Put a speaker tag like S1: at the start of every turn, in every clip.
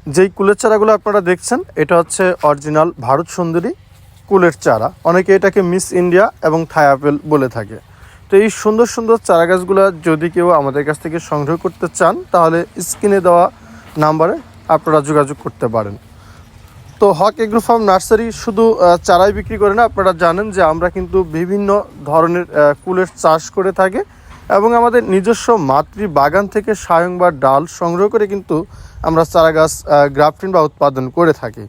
S1: যেই কুলের চারাগুলো আপনারা দেখছেন এটা হচ্ছে অরিজিনাল ভারত সুন্দরী কুলের চারা। অনেকে এটাকে মিস ইন্ডিয়া এবং থাই আপেল বলে থাকে। তো এই সুন্দর সুন্দর চারা গাছগুলো যদি কেউ আমাদের কাছ থেকে সংগ্রহ করতে চান তাহলে স্ক্রিনে দেওয়া নাম্বারে আপনারা যোগাযোগ করতে পারেন। তো হক এগ্রো ফার্ম নার্সারি শুধু চারাই বিক্রি করে না, আপনারা জানেন যে আমরা কিন্তু বিভিন্ন ধরনের কুলের চাষ করে থাকি এবং আমাদের নিজস্ব মাতৃ বাগান থেকে সায়ং বা ডাল সংগ্রহ করে কিন্তু আমরা চারা গাছ গ্রাফটিং বা উৎপাদন করে থাকি।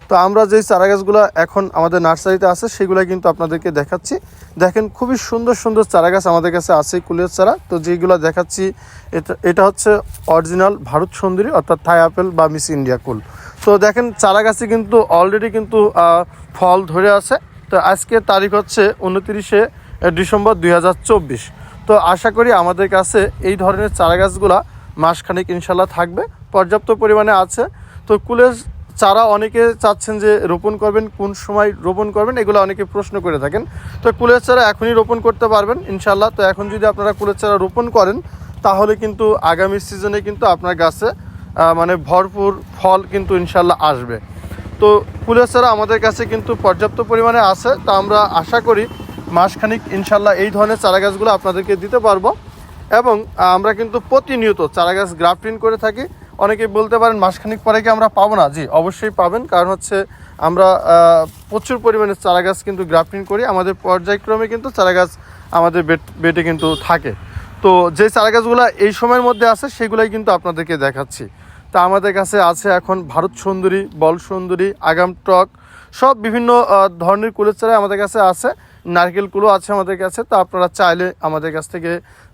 S1: তো আমরা যেই চারা গাছগুলো এখন আমাদের নার্সারিতে আছে সেগুলো কিন্তু আপনাদেরকে দেখাচ্ছি। দেখেন খুবই সুন্দর সুন্দর চারা গাছ আমাদের কাছে আছে কুলের চারা। তো যেগুলো দেখাচ্ছি এটা হচ্ছে অরিজিনাল ভারত সুন্দরী অর্থাৎ থাই আপেল বা মিস ইন্ডিয়া কুল। তো দেখেন চারা গাছে কিন্তু অলরেডি কিন্তু ফল ধরে আছে। তো আজকে তারিখ হচ্ছে 29শে ডিসেম্বর 2024। তো আশা করি আমাদের কাছে এই ধরনের চারা গাছগুলা মাসখানেক ইনশাল্লাহ থাকবে, পর্যাপ্ত পরিমাণে আছে। তো কুলের চারা অনেকে চাচ্ছেন যে রোপণ করবেন, কোন সময় রোপণ করবেন, এগুলো অনেকে প্রশ্ন করে থাকেন। তো কুলের চারা এখনই রোপণ করতে পারবেন ইনশাল্লাহ। তো এখন যদি আপনারা কুলের চারা রোপণ করেন তাহলে কিন্তু আগামী সিজনে কিন্তু আপনার গাছে মানে ভরপুর ফল কিন্তু ইনশাল্লাহ আসবে। তো কুলের চারা আমাদের কাছে কিন্তু পর্যাপ্ত পরিমাণে আছে। তা আমরা আশা করি মাসখানিক ইনশাল্লাহ এই ধরনের চারা গাছগুলো আপনাদেরকে দিতে পারবো। এবং আমরা কিন্তু প্রতিনিয়ত চারা গাছ গ্রাফটিং করে থাকি। অনেকেই বলতে পারেন মাসখানিক পরে কি আমরা পাবো না? জি, অবশ্যই পাবেন। কারণ হচ্ছে আমরা প্রচুর পরিমাণে চারা গাছ কিন্তু গ্রাফটিং করি। আমাদের পর্যায়ক্রমে কিন্তু চারা গাছ আমাদের বেটে কিন্তু থাকে। তো যে চারা গাছগুলো এই সময়ের মধ্যে আছে সেগুলাই কিন্তু আপনাদেরকে দেখাচ্ছি। তা আমাদের কাছে আছে এখন ভারত সুন্দরী, বল সুন্দরী, আগাম টক, সব বিভিন্ন ধরনের কুলের চারা আমাদের কাছে আছে। নারকেল কুলও আছে আমাদের কাছে। তো আপনারা চাইলে আমাদের কাছ থেকে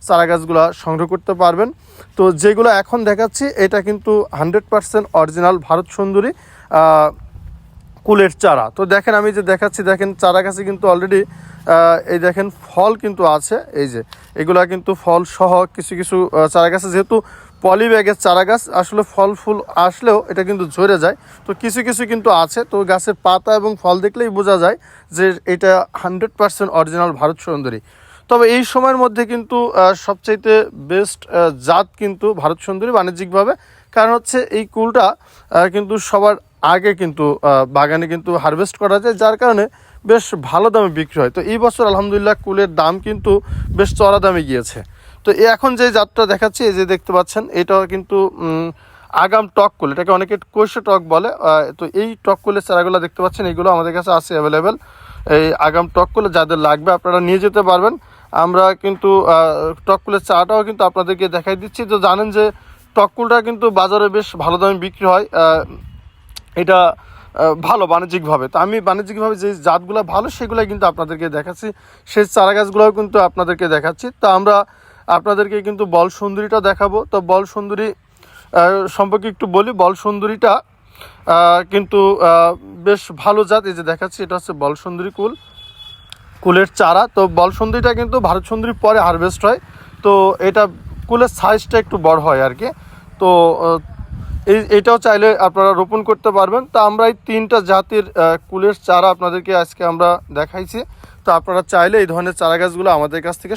S1: চারা গাছগুলো সংগ্রহ করতে পারবেন। তো যেগুলো এখন দেখাচ্ছি এটা কিন্তু 100% অরিজিনাল ভারত সুন্দরী কুলের চারা। তো দেখেন আমি যে দেখাচ্ছি, দেখেন চারা গাছে কিন্তু অলরেডি এই দেখেন ফল কিন্তু আছে। এই যে এগুলা কিন্তু ফল সহ কিছু কিছু চারা গাছে, যেহেতু পলি ব্যাগের চারা গাছ আসলে ফল ফুল আসলেও এটা কিন্তু ঝরে যায়। তো কিছু কিছু কিন্তু আছে। তো গাছের পাতা এবং ফল দেখলেই বোঝা যায় যে এটা 100% অরিজিনাল ভারত সুন্দরী। তবে এই সময়ের মধ্যে কিন্তু সবচাইতে বেস্ট জাত কিন্তু ভারত সুন্দরী বাণিজ্যিকভাবে। কারণ হচ্ছে এই কুলটা কিন্তু সবার আগে কিন্তু বাগানে কিন্তু হারভেস্ট করা যায়, যার কারণে বেশ ভালো দামে বিক্রি হয়। তো এই বছর আলহামদুলিল্লাহ কুলের দাম কিন্তু বেশ চড়া দামে গিয়েছে। তো এখন যে জাতটা দেখাচ্ছি, এই যে দেখতে পাচ্ছেন, এটা কিন্তু আগাম টক কুল, এটাকে অনেকে কৈশো টক বলে। তো এই টক কুলের চারাগুলো দেখতে পাচ্ছেন, এইগুলো আমাদের কাছে আছে অ্যাভেলেবেল। এই আগাম টক কুলে যাদের লাগবে আপনারা নিয়ে যেতে পারবেন। আমরা কিন্তু টক কুলের চাটাও কিন্তু আপনাদেরকে দেখাই দিচ্ছি। তো জানেন যে টক কুলটা কিন্তু বাজারে বেশ ভালো দামে বিক্রি হয়। এটা ভালো বাণিজ্যিকভাবে। তো আমি বাণিজ্যিকভাবে যে জাতগুলো ভালো সেগুলোই কিন্তু আপনাদেরকে দেখাচ্ছি, সেই চারা গাছগুলোও কিন্তু আপনাদেরকে দেখাচ্ছি। তো আমরা আপনাদেরকে কিন্তু বল সুন্দরীটা দেখাবো। তো বল সুন্দরী সম্পর্কে একটু বলি। বল সুন্দরীটা কিন্তু বেশ ভালো জাত। এই যে দেখাচ্ছি, এটা হচ্ছে বল সুন্দরী কুলের চারা। তো বল সুন্দরীটা কিন্তু ভারত সুন্দরীর পরে হারভেস্ট হয়। তো এটা কুলের সাইজটা একটু বড় হয় আর কি। তো এটাও চাইলে আপনারা রোপণ করতে পারবেন। তো আমরা এই 3টা জাতের কুলের চারা আপনাদেরকে আজকে আমরা দেখাইছি। তো আপনারা চাইলে এই ধরনের চারা গাছগুলো আমাদের কাছ থেকে